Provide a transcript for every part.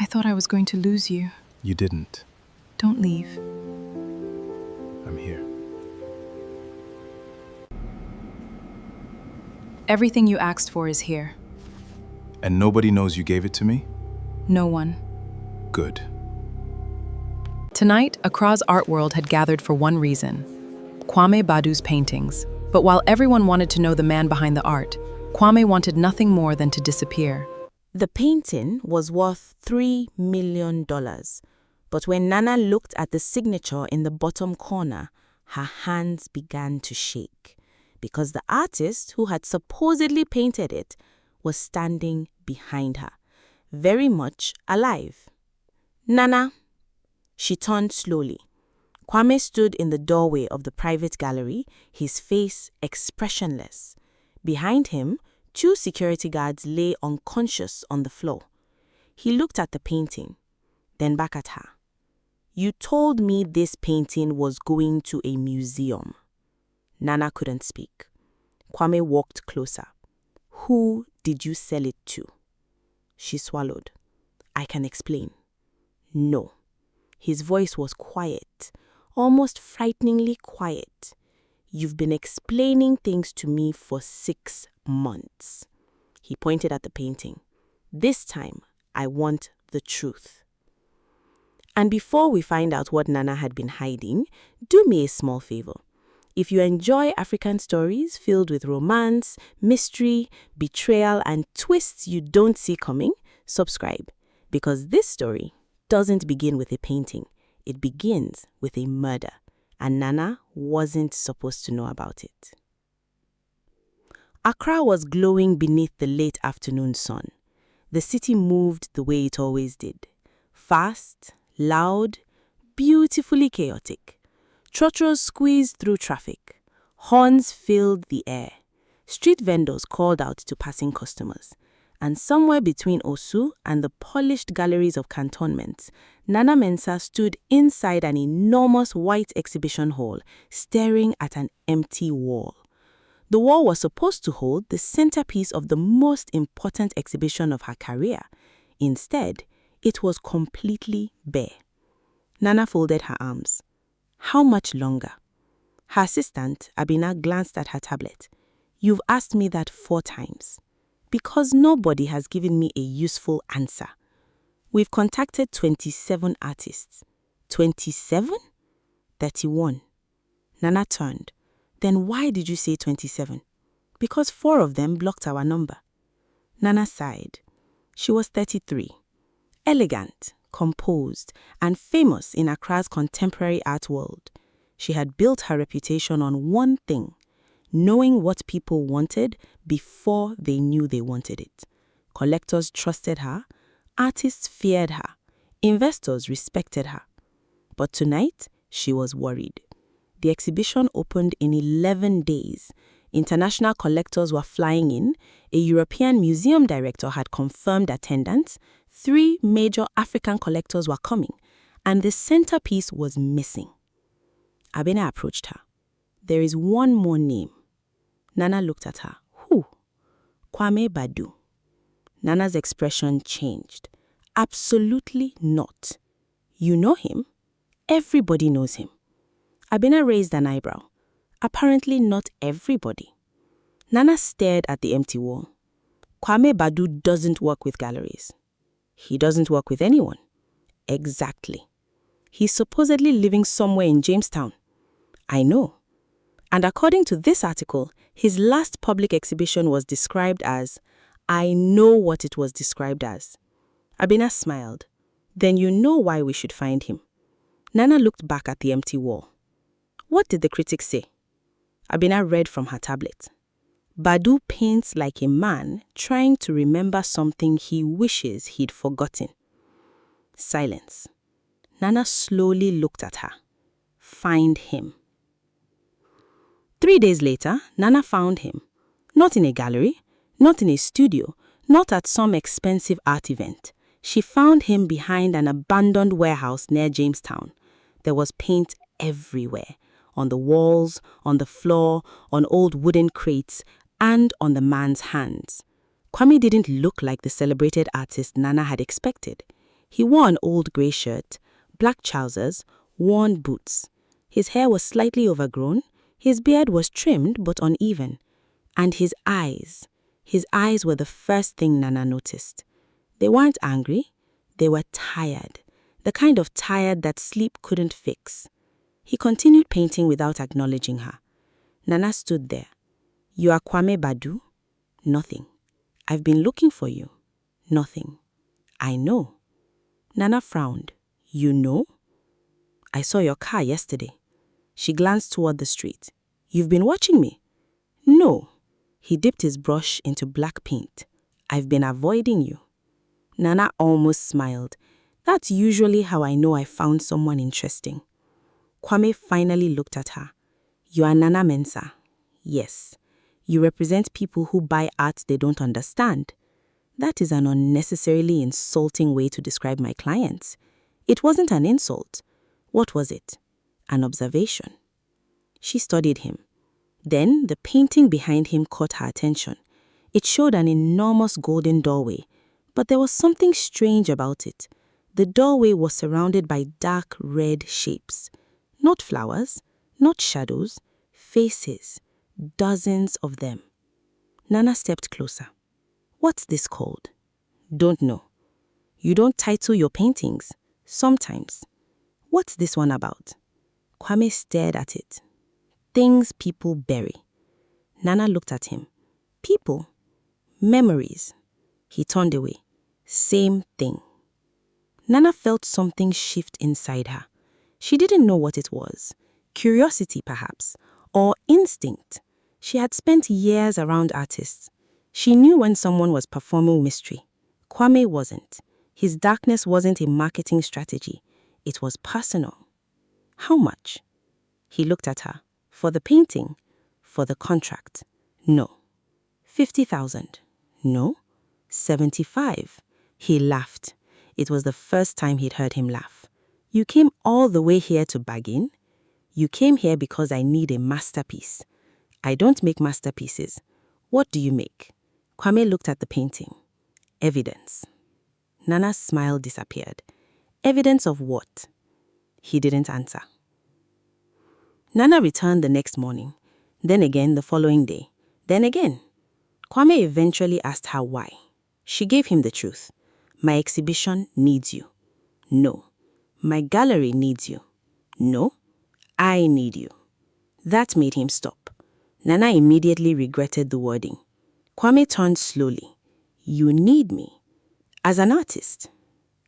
I thought I was going to lose you. You didn't. Don't leave. I'm here. Everything you asked for is here. And nobody knows you gave it to me? No one. Good. Tonight, Accra's art world had gathered for one reason: Kwame Badu's paintings. But while everyone wanted to know the man behind the art, Kwame wanted nothing more than to disappear. The painting was worth $3 million. But when Nana looked at the signature in the bottom corner, her hands began to shake, because the artist who had supposedly painted it was standing behind her, very much alive. Nana. She turned slowly. Kwame stood in the doorway of the private gallery, his face expressionless. Behind him, 2 security guards lay unconscious on the floor. He looked at the painting, then back at her. You told me this painting was going to a museum. Nana couldn't speak. Kwame walked closer. Who did you sell it to? She swallowed. I can explain. No. His voice was quiet, almost frighteningly quiet. You've been explaining things to me for 6 months. He pointed at the painting. This time, I want the truth. And before we find out what Nana had been hiding, do me a small favor. If you enjoy African stories filled with romance, mystery, betrayal, and twists you don't see coming, subscribe. Because this story doesn't begin with a painting. It begins with a murder. And Nana wasn't supposed to know about it. Accra was glowing beneath the late afternoon sun. The city moved the way it always did. Fast, loud, beautifully chaotic. Curators squeezed through traffic. Horns filled the air. Street vendors called out to passing customers. And somewhere between Osu and the polished galleries of cantonments, Nana Mensah stood inside an enormous white exhibition hall, staring at an empty wall. The wall was supposed to hold the centerpiece of the most important exhibition of her career. Instead, it was completely bare. Nana folded her arms. How much longer? Her assistant, Abina, glanced at her tablet. You've asked me that 4 times. Because nobody has given me a useful answer. We've contacted 27 artists. 27? 31. Nana turned. Then why did you say 27? Because 4 of them blocked our number. Nana sighed. She was 33. Elegant, composed, and famous in Accra's contemporary art world. She had built her reputation on one thing: knowing what people wanted before they knew they wanted it. Collectors trusted her, artists feared her, investors respected her. But tonight, she was worried. The exhibition opened in 11 days. International collectors were flying in, a European museum director had confirmed attendance, 3 major African collectors were coming, and the centerpiece was missing. Abena approached her. There is one more name. Nana looked at her. Who? Kwame Badu. Nana's expression changed. Absolutely not. You know him? Everybody knows him. Abena raised an eyebrow. Apparently not everybody. Nana stared at the empty wall. Kwame Badu doesn't work with galleries. He doesn't work with anyone. Exactly. He's supposedly living somewhere in Jamestown. I know. And according to this article, his last public exhibition was described as, I know what it was described as. Abena smiled. Then you know why we should find him. Nana looked back at the empty wall. What did the critics say? Abena read from her tablet. Badu paints like a man trying to remember something he wishes he'd forgotten. Silence. Nana slowly looked at her. Find him. 3 days later, Nana found him. Not in a gallery, not in a studio, not at some expensive art event. She found him behind an abandoned warehouse near Jamestown. There was paint everywhere. On the walls, on the floor, on old wooden crates, and on the man's hands. Kwame didn't look like the celebrated artist Nana had expected. He wore an old grey shirt, black trousers, worn boots. His hair was slightly overgrown, his beard was trimmed but uneven. And his eyes were the first thing Nana noticed. They weren't angry, they were tired, the kind of tired that sleep couldn't fix. He continued painting without acknowledging her. Nana stood there. "You are Kwame Badu?" "Nothing." "I've been looking for you." "Nothing." "I know." Nana frowned. "You know?" "I saw your car yesterday." She glanced toward the street. "You've been watching me?" "No." He dipped his brush into black paint. "I've been avoiding you." Nana almost smiled. "That's usually how I know I found someone interesting." Kwame finally looked at her. "You are Nana Mensah." "Yes." "You represent people who buy art they don't understand." That is an unnecessarily insulting way to describe my clients. It wasn't an insult. What was it? An observation. She studied him. Then the painting behind him caught her attention. It showed an enormous golden doorway, but there was something strange about it. The doorway was surrounded by dark red shapes. Not flowers, not shadows, faces, dozens of them. Nana stepped closer. "What's this called?" "Don't know." "You don't title your paintings?" "Sometimes." "What's this one about?" Kwame stared at it. "Things people bury." Nana looked at him. "People? Memories." He turned away. "Same thing." Nana felt something shift inside her. She didn't know what it was. Curiosity, perhaps, or instinct. She had spent years around artists. She knew when someone was performing mystery. Kwame wasn't. His darkness wasn't a marketing strategy. It was personal. "How much?" He looked at her. "For the painting?" "For the contract." "No." 50,000. "No." 75. He laughed. It was the first time he'd heard him laugh. "You came all the way here to bargain?" "You came here because I need a masterpiece." "I don't make masterpieces." "What do you make?" Kwame looked at the painting. "Evidence." Nana's smile disappeared. "Evidence of what?" He didn't answer. Nana returned the next morning, then again the following day, then again. Kwame eventually asked her why. She gave him the truth. "My exhibition needs you." "No." "My gallery needs you." "No." "I need you." That made him stop. Nana immediately regretted the wording. Kwame turned slowly. "You need me?" "As an artist."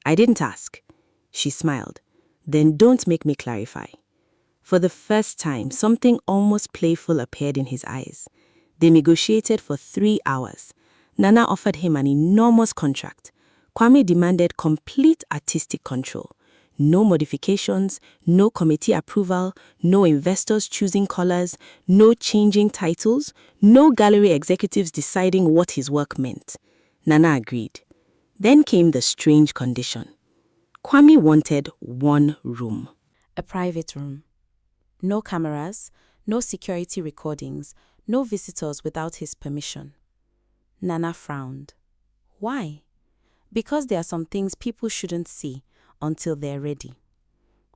"I didn't ask." She smiled. "Then don't make me clarify." For the first time, something almost playful appeared in his eyes. They negotiated for 3 hours. Nana offered him an enormous contract. Kwame demanded complete artistic control. No modifications, no committee approval, no investors choosing colors, no changing titles, no gallery executives deciding what his work meant. Nana agreed. Then came the strange condition. Kwame wanted one room. A private room. No cameras, no security recordings, no visitors without his permission. Nana frowned. Why? Because there are some things people shouldn't see until they're ready.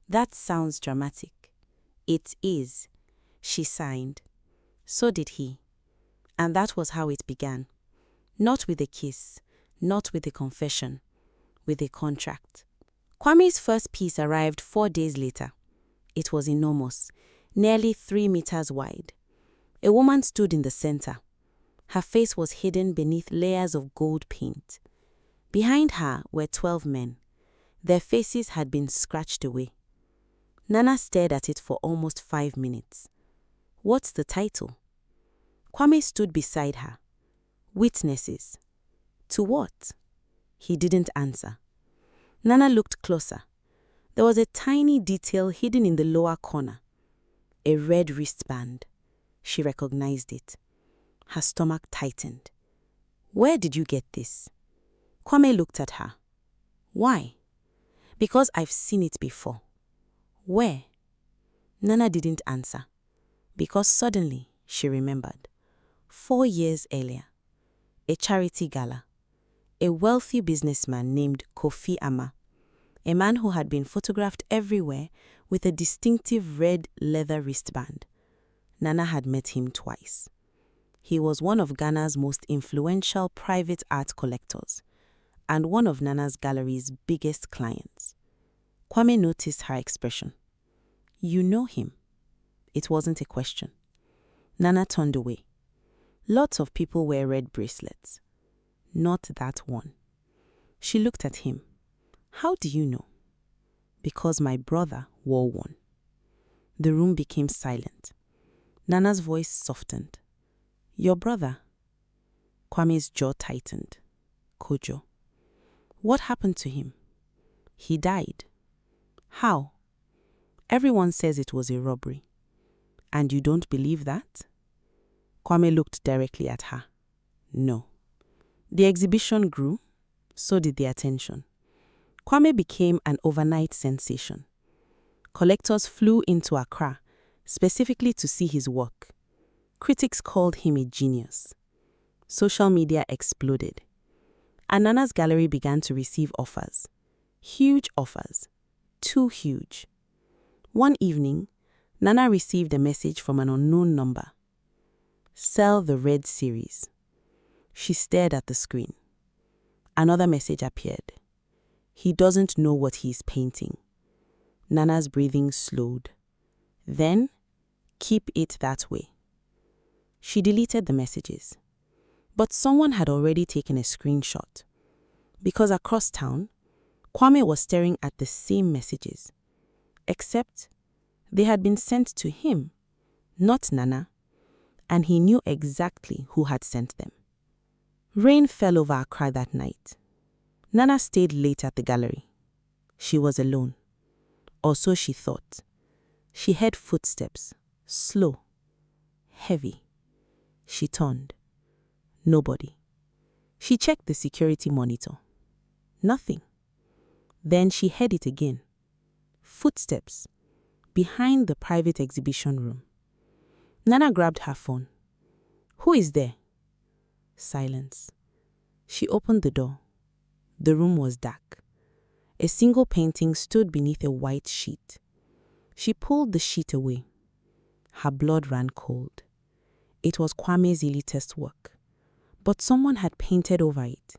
That sounds dramatic. It is. She signed. So did he. And that was how it began. Not with a kiss, not with a confession, with a contract. Kwame's first piece arrived 4 days later. It was enormous, nearly 3 meters wide. A woman stood in the center. Her face was hidden beneath layers of gold paint. Behind her were 12 men. Their faces had been scratched away. Nana stared at it for almost 5 minutes. What's the title? Kwame stood beside her. Witnesses. To what? He didn't answer. Nana looked closer. There was a tiny detail hidden in the lower corner. A red wristband. She recognized it. Her stomach tightened. Where did you get this? Kwame looked at her. Why? Because I've seen it before. Where? Nana didn't answer. Because suddenly she remembered. 4 years earlier, a charity gala. A wealthy businessman named Kofi Ama, a man who had been photographed everywhere with a distinctive red leather wristband. Nana had met him twice. He was one of Ghana's most influential private art collectors and one of Nana's gallery's biggest clients. Kwame noticed her expression. "You know him?" It wasn't a question. Nana turned away. Lots of people wear red bracelets. Not that one. She looked at him. "How do you know?" "Because my brother wore one." The room became silent. Nana's voice softened. "Your brother?" Kwame's jaw tightened. "Kojo." "What happened to him?" "He died." "How?" "Everyone says it was a robbery." "And you don't believe that?" Kwame looked directly at her. "No." The exhibition grew, so did the attention. Kwame became an overnight sensation. Collectors flew into Accra, specifically to see his work. Critics called him a genius. Social media exploded. And Nana's gallery began to receive offers. Huge offers. Too huge. One evening, Nana received a message from an unknown number. "Sell the red series." She stared at the screen. Another message appeared. "He doesn't know what he's painting." Nana's breathing slowed. Then, "Keep it that way." She deleted the messages. But someone had already taken a screenshot. Because across town, Kwame was staring at the same messages. Except they had been sent to him, not Nana, and he knew exactly who had sent them. Rain fell over Accra that night. Nana stayed late at the gallery. She was alone. Or so she thought. She heard footsteps, slow, heavy. She turned. Nobody. She checked the security monitor. Nothing. Then she heard it again. Footsteps. Behind the private exhibition room. Nana grabbed her phone. "Who is there?" Silence. She opened the door. The room was dark. A single painting stood beneath a white sheet. She pulled the sheet away. Her blood ran cold. It was Kwame's elitist work, but someone had painted over it.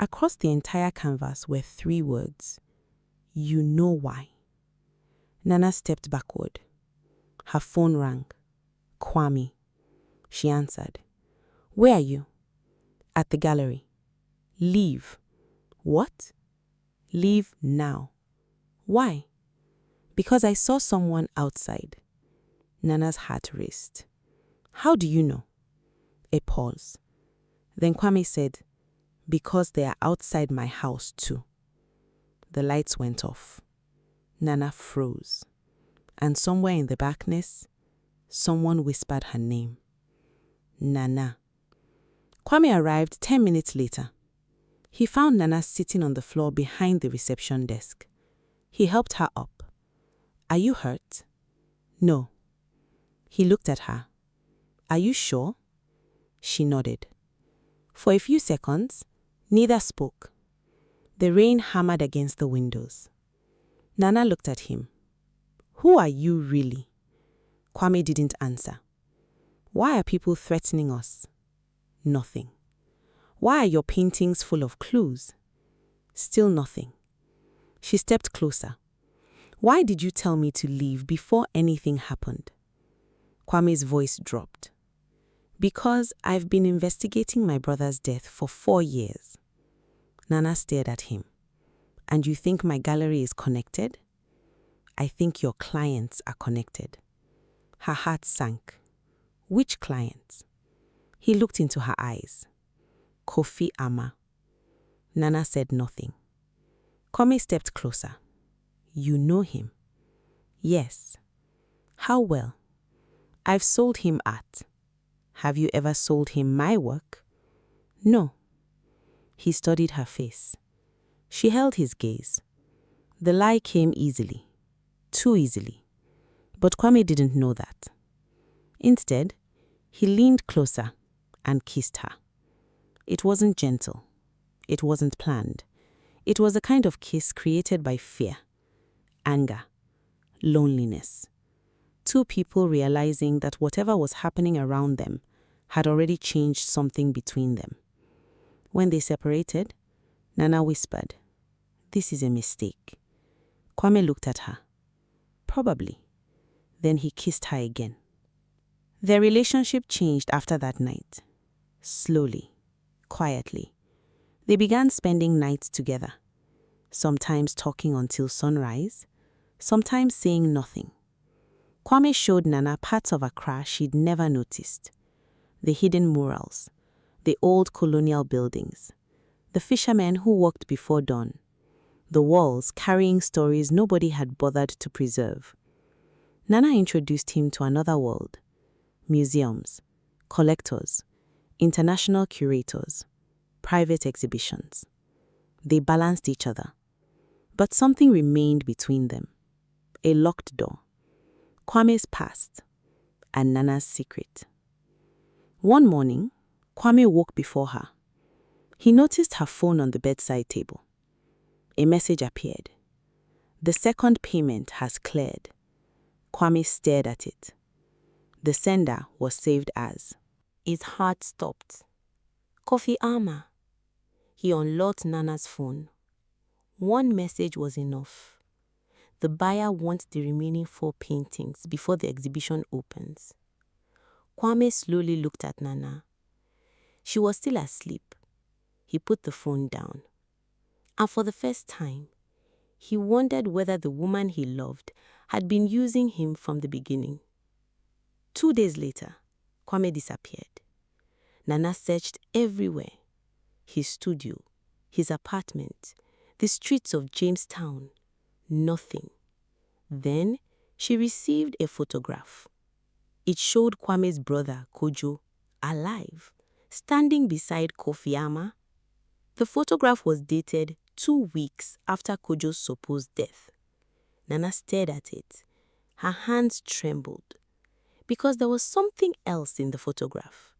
Across the entire canvas were 3 words. "You know why." Nana stepped backward. Her phone rang. "Kwame." She answered. "Where are you?" "At the gallery." "Leave." "What?" "Leave now." "Why?" "Because I saw someone outside." Nana's heart raced. "How do you know?" A pause. Then Kwame said, "Because they are outside my house too." The lights went off. Nana froze. And somewhere in the darkness, someone whispered her name. Nana. Kwame arrived 10 minutes later. He found Nana sitting on the floor behind the reception desk. He helped her up. "Are you hurt?" "No." He looked at her. "Are you sure?" She nodded. For a few seconds, neither spoke. The rain hammered against the windows. Nana looked at him. "Who are you really?" Kwame didn't answer. "Why are people threatening us?" Nothing. "Why are your paintings full of clues?" Still nothing. She stepped closer. "Why did you tell me to leave before anything happened?" Kwame's voice dropped. "Because I've been investigating my brother's death for 4 years." Nana stared at him. "And you think my gallery is connected?" "I think your clients are connected." Her heart sank. "Which clients?" He looked into her eyes. "Kofi Ama." Nana said nothing. Kwame stepped closer. "You know him?" "Yes." "How well?" "I've sold him art." "Have you ever sold him my work?" "No." He studied her face. She held his gaze. The lie came easily. Too easily. But Kwame didn't know that. Instead, he leaned closer and kissed her. It wasn't gentle. It wasn't planned. It was a kind of kiss created by fear, anger, loneliness. Two people realizing that whatever was happening around them had already changed something between them. When they separated, Nana whispered, "This is a mistake." Kwame looked at her. Probably. Then he kissed her again. Their relationship changed after that night. Slowly, quietly. They began spending nights together, sometimes talking until sunrise, sometimes saying nothing. Kwame showed Nana parts of Accra she'd never noticed. The hidden murals, the old colonial buildings, the fishermen who walked before dawn, the walls carrying stories nobody had bothered to preserve. Nana introduced him to another world: museums, collectors, international curators, private exhibitions. They balanced each other. But something remained between them: a locked door. Kwame's past and Nana's secret. One morning, Kwame woke before her. He noticed her phone on the bedside table. A message appeared. "The second payment has cleared." Kwame stared at it. The sender was saved as. His heart stopped. Kofi Ama. He unlocked Nana's phone. One message was enough. The buyer wants the remaining 4 paintings before the exhibition opens. Kwame slowly looked at Nana. She was still asleep. He put the phone down. And for the first time, he wondered whether the woman he loved had been using him from the beginning. 2 days later, Kwame disappeared. Nana searched everywhere: his studio, his apartment, the streets of Jamestown. Nothing. Then she received a photograph. It showed Kwame's brother, Kojo, alive, standing beside Kofi Ama. The photograph was dated 2 weeks after Kojo's supposed death. Nana stared at it. Her hands trembled, because there was something else in the photograph.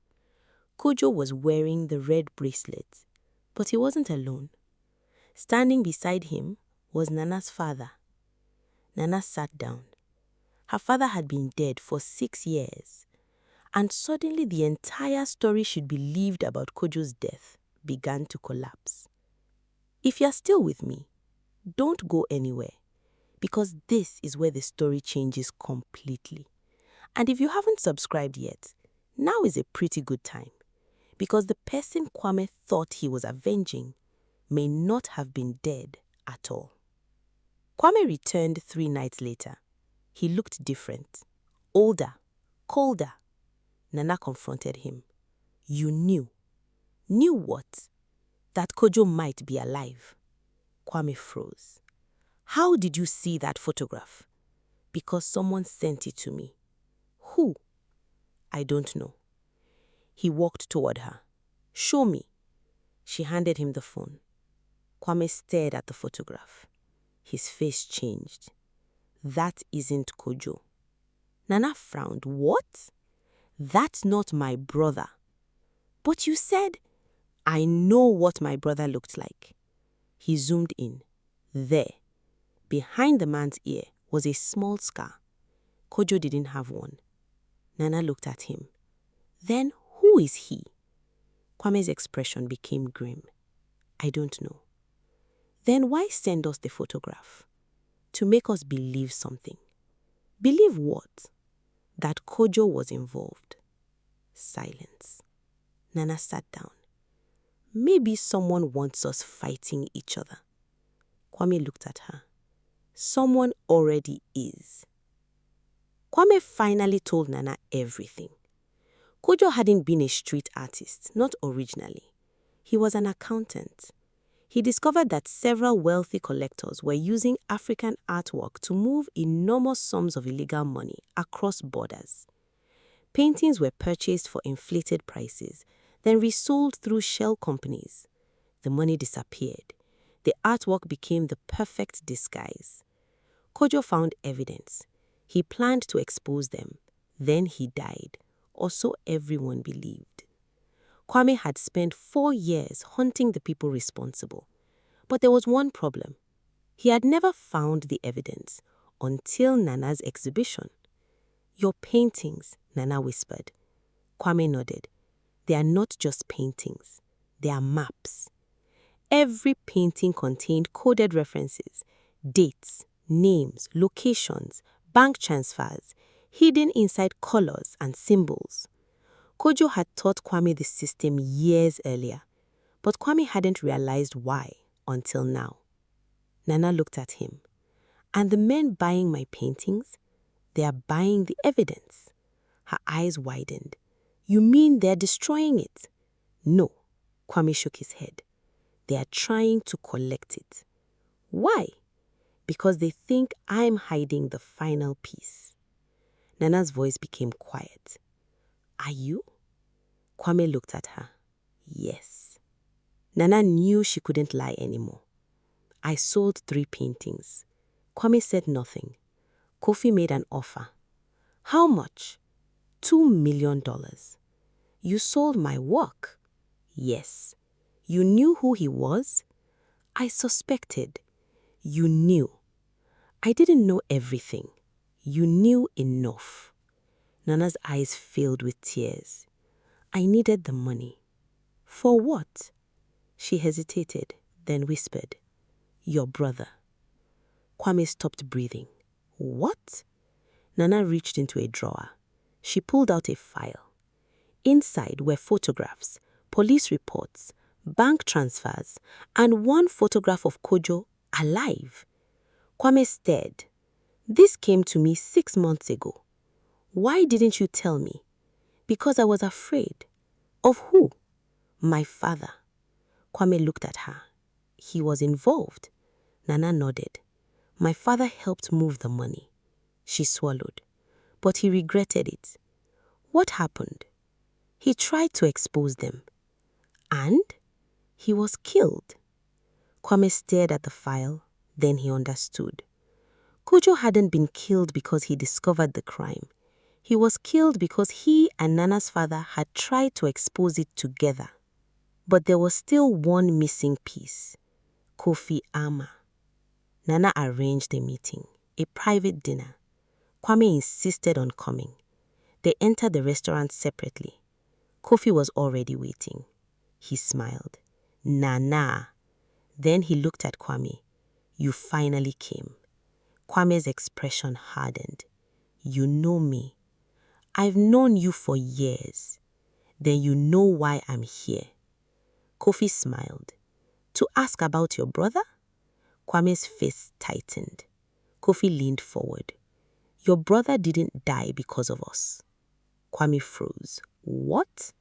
Kojo was wearing the red bracelet, but he wasn't alone. Standing beside him was Nana's father. Nana sat down. Her father had been dead for 6 years, and suddenly the entire story she'd believed about Kojo's death began to collapse. If you're still with me, don't go anywhere, because this is where the story changes completely. And if you haven't subscribed yet, now is a pretty good time, because the person Kwame thought he was avenging may not have been dead at all. Kwame returned 3 nights later. He looked different, older, colder. Nana confronted him. "You knew." "Knew what?" "That Kojo might be alive." Kwame froze. "How did you see that photograph?" "Because someone sent it to me." "Who?" "I don't know." He walked toward her. "Show me." She handed him the phone. Kwame stared at the photograph. His face changed. "That isn't Kojo." Nana frowned. "What?" "That's not my brother." "But you said—" "I know what my brother looked like." He zoomed in. There, behind the man's ear, was a small scar. Kojo didn't have one. Nana looked at him. "Then who is he?" Kwame's expression became grim. "I don't know." "Then why send us the photograph?" "To make us believe something." "Believe what?" "That Kojo was involved." Silence. Nana sat down. "Maybe someone wants us fighting each other." Kwame looked at her. "Someone already is." Kwame finally told Nana everything. Kojo hadn't been a street artist, not originally. He was an accountant. He discovered that several wealthy collectors were using African artwork to move enormous sums of illegal money across borders. Paintings were purchased for inflated prices, then resold through shell companies. The money disappeared. The artwork became the perfect disguise. Kojo found evidence. He planned to expose them. Then he died, or so everyone believed. Kwame had spent 4 years hunting the people responsible, But there was one problem. He had never found the evidence until Nana's exhibition. "Your paintings," Nana whispered. Kwame nodded. "They are not just paintings. They are maps." Every painting contained coded references, dates, names, locations, bank transfers, hidden inside colors and symbols. Kojo had taught Kwame the system years earlier, but Kwame hadn't realized why until now. Nana looked at him. "And the men buying my paintings, they are buying the evidence." Her eyes widened. "You mean they're destroying it?" "No," Kwame shook his head. "They are trying to collect it." "Why?" "Because they think I'm hiding the final piece." Nana's voice became quiet. "Are you?" Kwame looked at her. "Yes." Nana knew she couldn't lie anymore. "I sold 3 paintings." Kwame said nothing. Kofi made an offer. "How much?" $2 million. "You sold my work." "Yes." "You knew who he was?" "I suspected." "You knew." "I didn't know everything." "You knew enough." Nana's eyes filled with tears. "I needed the money." "For what?" She hesitated, then whispered, "Your brother." Kwame stopped breathing. "What?" Nana reached into a drawer. She pulled out a file. Inside were photographs, police reports, bank transfers, and one photograph of Kojo alive. Kwame stared. "This came to me 6 months ago. Why didn't you tell me?" "Because I was afraid." "Of who?" "My father." Kwame looked at her. "He was involved." Nana nodded. "My father helped move the money." She swallowed. "But he regretted it." "What happened?" "He tried to expose them." "And?" "He was killed." Kwame stared at the file, then he understood. Kojo hadn't been killed because he discovered the crime. He was killed because he and Nana's father had tried to expose it together. But there was still one missing piece. Kofi Ama. Nana arranged a meeting, a private dinner. Kwame insisted on coming. They entered the restaurant separately. Kofi was already waiting. He smiled. "Nana." Then he looked at Kwame. "You finally came." Kwame's expression hardened. "You know me." "I've known you for years." "Then you know why I'm here." Kofi smiled. "To ask about your brother?" Kwame's face tightened. Kofi leaned forward. "Your brother didn't die because of us." Kwame froze. "What?"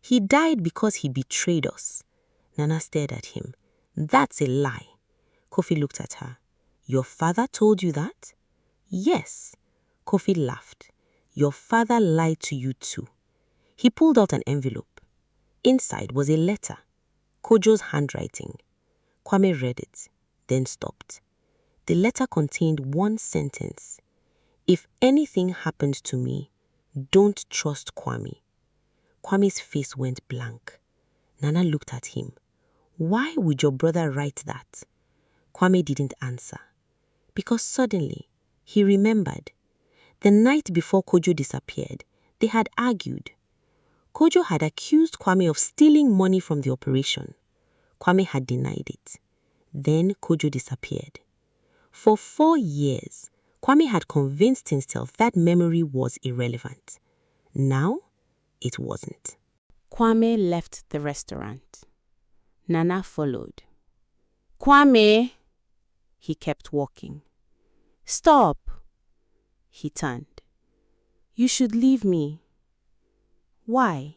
"He died because he betrayed us." Nana stared at him. "That's a lie." Kofi looked at her. "Your father told you that?" "Yes." Kofi laughed. "Your father lied to you too." He pulled out an envelope. Inside was a letter. Kojo's handwriting. Kwame read it, then stopped. The letter contained one sentence. "If anything happened to me, don't trust Kwame." Kwame's face went blank. Nana looked at him. "Why would your brother write that?" Kwame didn't answer. Because suddenly, he remembered. The night before Kojo disappeared, they had argued. Kojo had accused Kwame of stealing money from the operation. Kwame had denied it. Then Kojo disappeared. For 4 years, Kwame had convinced himself that memory was irrelevant. Now, it wasn't. Kwame left the restaurant. Nana followed. "Kwame!" He kept walking. "Stop!" He turned. "You should leave me." "Why?"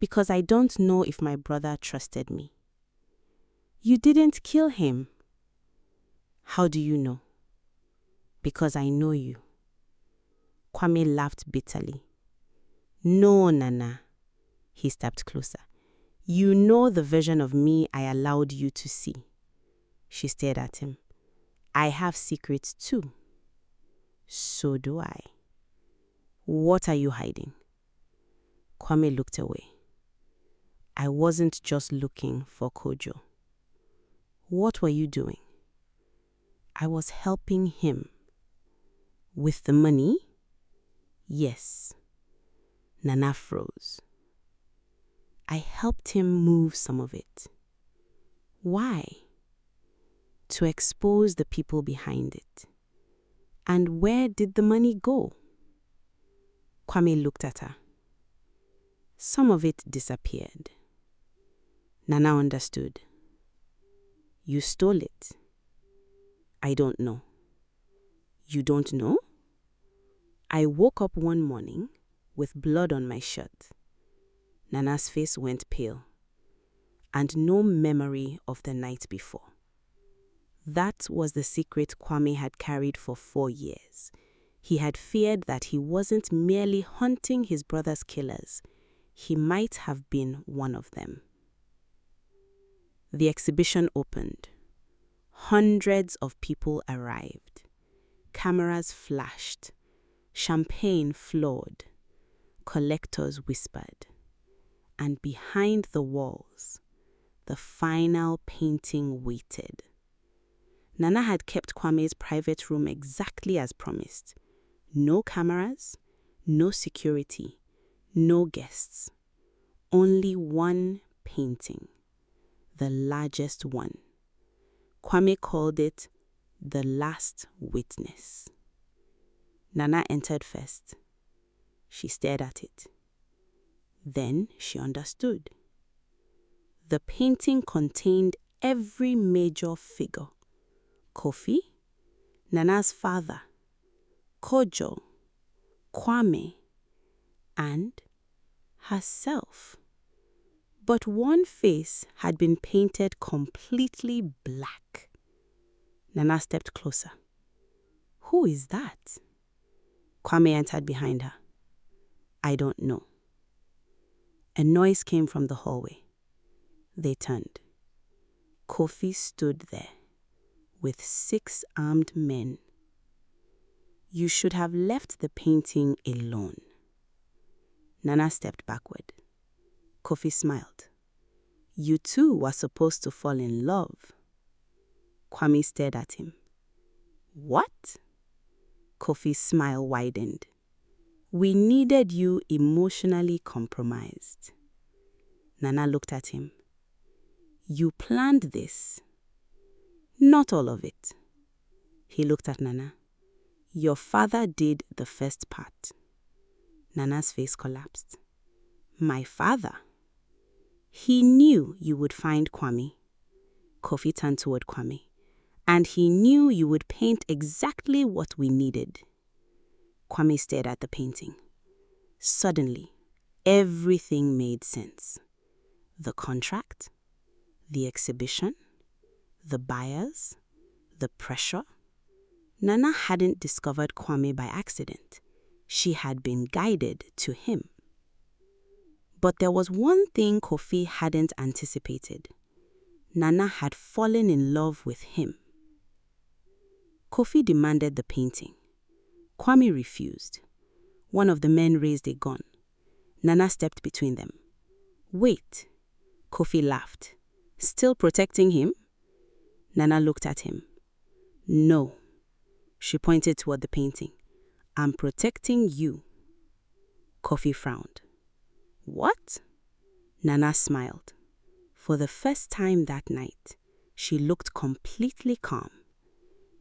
"Because I don't know if my brother trusted me." "You didn't kill him." "How do you know?" "Because I know you." Kwame laughed bitterly. "No, Nana." He stepped closer. "You know the version of me I allowed you to see." She stared at him. "I have secrets too." "So do I." "What are you hiding?" Kwame looked away. "I wasn't just looking for Kojo." What were you doing? I was helping him. With the money? Yes. Nana froze. I helped him move some of it. Why? To expose the people behind it. And where did the money go? Kwame looked at her. Some of it disappeared. Nana understood. You stole it. I don't know. You don't know? I woke up one morning with blood on my shirt. Nana's face went pale, and no memory of the night before. That was the secret Kwame had carried for 4 years. He had feared that he wasn't merely hunting his brother's killers. He might have been one of them. The exhibition opened. Hundreds of people arrived. Cameras flashed. Champagne flowed. Collectors whispered. And behind the walls, the final painting waited. Nana had kept Kwame's private room exactly as promised. No cameras, no security, no guests. Only one painting, the largest one. Kwame called it the last witness. Nana entered first. She stared at it. Then she understood. The painting contained every major figure. Kofi, Nana's father, Kojo, Kwame, and herself. But one face had been painted completely black. Nana stepped closer. Who is that? Kwame entered behind her. I don't know. A noise came from the hallway. They turned. Kofi stood there with 6 armed men. You should have left the painting alone. Nana stepped backward. Kofi smiled. You two were supposed to fall in love. Kwame stared at him. What? Kofi's smile widened. We needed you emotionally compromised. Nana looked at him. You planned this. Not all of it. He looked at Nana. Your father did the first part. Nana's face collapsed. My father? He knew you would find Kwame. Kofi turned toward Kwame. And he knew you would paint exactly what we needed. Kwame stared at the painting. Suddenly, everything made sense. The contract, the exhibition, the buyers, the pressure. Nana hadn't discovered Kwame by accident. She had been guided to him. But there was one thing Kofi hadn't anticipated. Nana had fallen in love with him. Kofi demanded the painting. Kwame refused. One of the men raised a gun. Nana stepped between them. Wait. Kofi laughed. Still protecting him? Nana looked at him. No. She pointed toward the painting. I'm protecting you. Kofi frowned. What? Nana smiled. For the first time that night, she looked completely calm.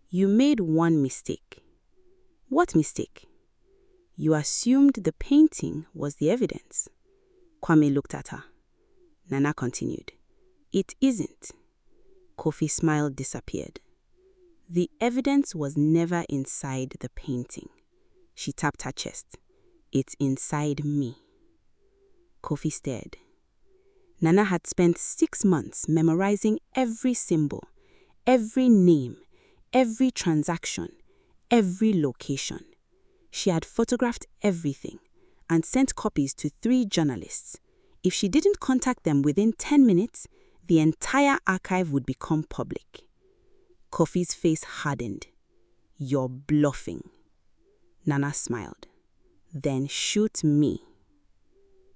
You made one mistake. What mistake? You assumed the painting was the evidence. Kwame looked at her. Nana continued. It isn't. Kofi's smile disappeared. The evidence was never inside the painting. She tapped her chest. It's inside me. Kofi stared. Nana had spent 6 months memorizing every symbol, every name, every transaction, every location. She had photographed everything and sent copies to 3 journalists. If she didn't contact them within 10 minutes, the entire archive would become public. Kofi's face hardened. You're bluffing. Nana smiled. Then shoot me.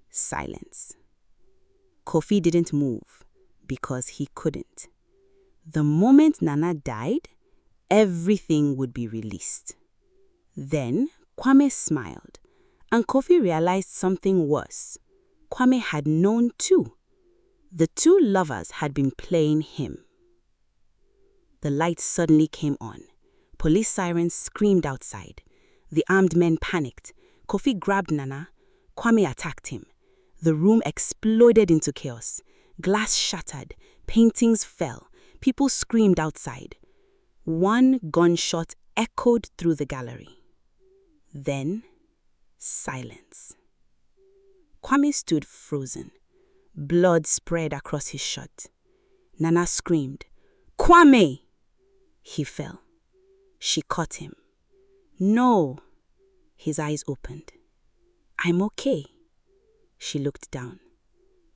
Silence. Kofi didn't move because he couldn't. The moment Nana died, everything would be released. Then Kwame smiled, and Kofi realized something worse. Kwame had known too. The two lovers had been playing him. The lights suddenly came on. Police sirens screamed outside. The armed men panicked. Kofi grabbed Nana. Kwame attacked him. The room exploded into chaos. Glass shattered. Paintings fell. People screamed outside. One gunshot echoed through the gallery. Then, silence. Kwame stood frozen. Blood spread across his shirt. Nana screamed, "Kwame!" He fell. She caught him. "No." His eyes opened. "I'm okay." She looked down.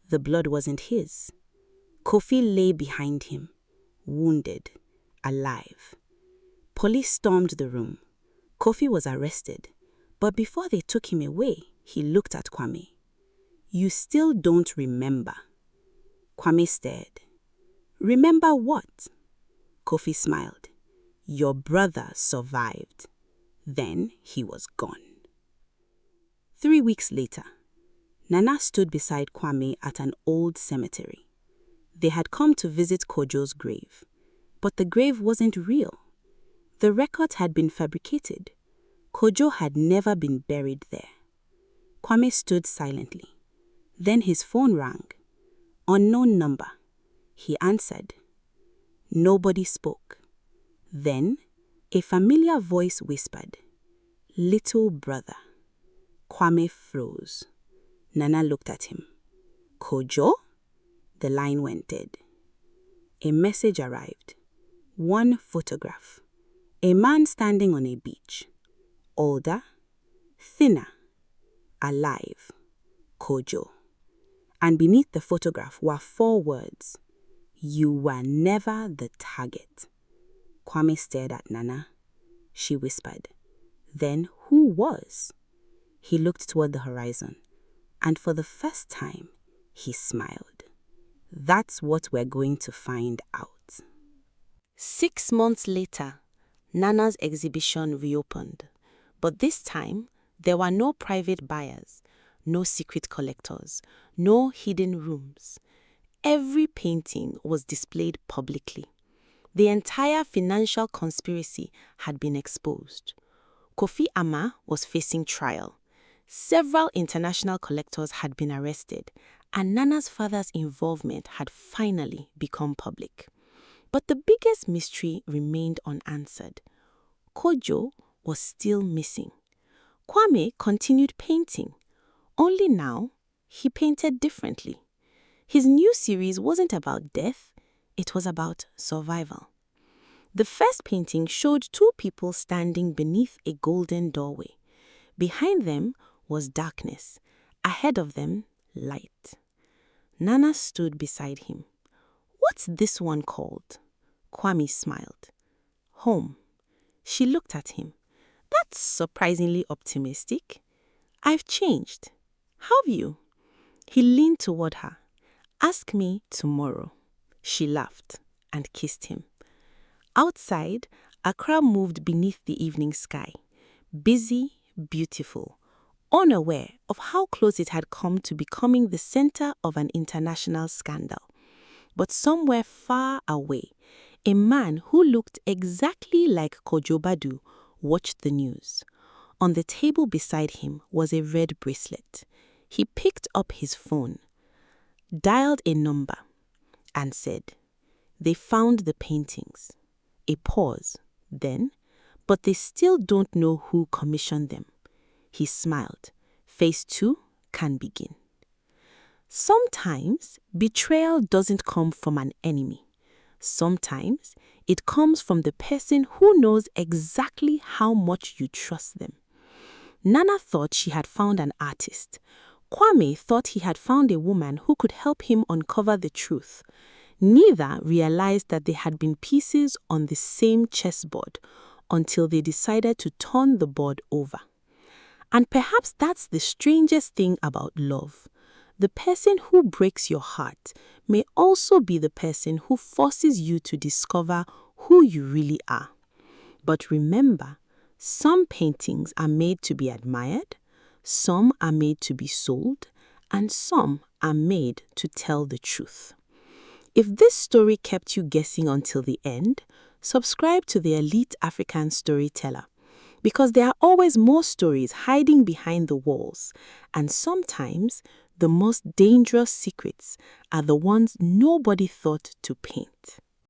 The blood wasn't his. Kofi lay behind him, wounded, alive. Police stormed the room. Kofi was arrested, but before they took him away, he looked at Kwame. "You still don't remember." Kwame stared. "Remember what?" Kofi smiled. "Your brother survived. Then he was gone." 3 weeks later, Nana stood beside Kwame at an old cemetery. They had come to visit Kojo's grave, but the grave wasn't real. The records had been fabricated. Kojo had never been buried there. Kwame stood silently. Then his phone rang. Unknown number. He answered. Nobody spoke. Then a familiar voice whispered, "Little brother." Kwame froze. Nana looked at him. "Kojo?" The line went dead. A message arrived. One photograph. A man standing on a beach. Older, thinner, alive. Kojo. And beneath the photograph were 4 words. "You were never the target." Kwame stared at Nana. She whispered, "Then who was?" He looked toward the horizon, and for the first time, he smiled. "That's what we're going to find out." 6 months later, Nana's exhibition reopened. But this time, there were no private buyers, no secret collectors, no hidden rooms. Every painting was displayed publicly. The entire financial conspiracy had been exposed. Kofi Ama was facing trial. Several international collectors had been arrested, and Nana's father's involvement had finally become public. But the biggest mystery remained unanswered. Kojo was still missing. Kwame continued painting. Only now, he painted differently. His new series wasn't about death, it was about survival. The first painting showed 2 people standing beneath a golden doorway. Behind them was darkness. Ahead of them, light. Nana stood beside him. "What's this one called?" Kwame smiled. "Home." She looked at him. "That's surprisingly optimistic." "I've changed." "How have you?" He leaned toward her. "Ask me tomorrow." She laughed and kissed him. Outside, Accra moved beneath the evening sky. Busy, beautiful, unaware of how close it had come to becoming the center of an international scandal. But somewhere far away, a man who looked exactly like Kwame Badu watched the news. On the table beside him was a red bracelet. He picked up his phone, dialed a number, and said, "They found the paintings." A pause, then, "But they still don't know who commissioned them." He smiled. Phase 2 can begin. Sometimes betrayal doesn't come from an enemy. Sometimes it comes from the person who knows exactly how much you trust them. Nana thought she had found an artist. Kwame thought he had found a woman who could help him uncover the truth. Neither realized that they had been pieces on the same chessboard until they decided to turn the board over. And perhaps that's the strangest thing about love. The person who breaks your heart may also be the person who forces you to discover who you really are. But remember, some paintings are made to be admired, some are made to be sold, and some are made to tell the truth. If this story kept you guessing until the end, subscribe to the Elite African Storyteller, because there are always more stories hiding behind the walls, and sometimes the most dangerous secrets are the ones nobody thought to paint.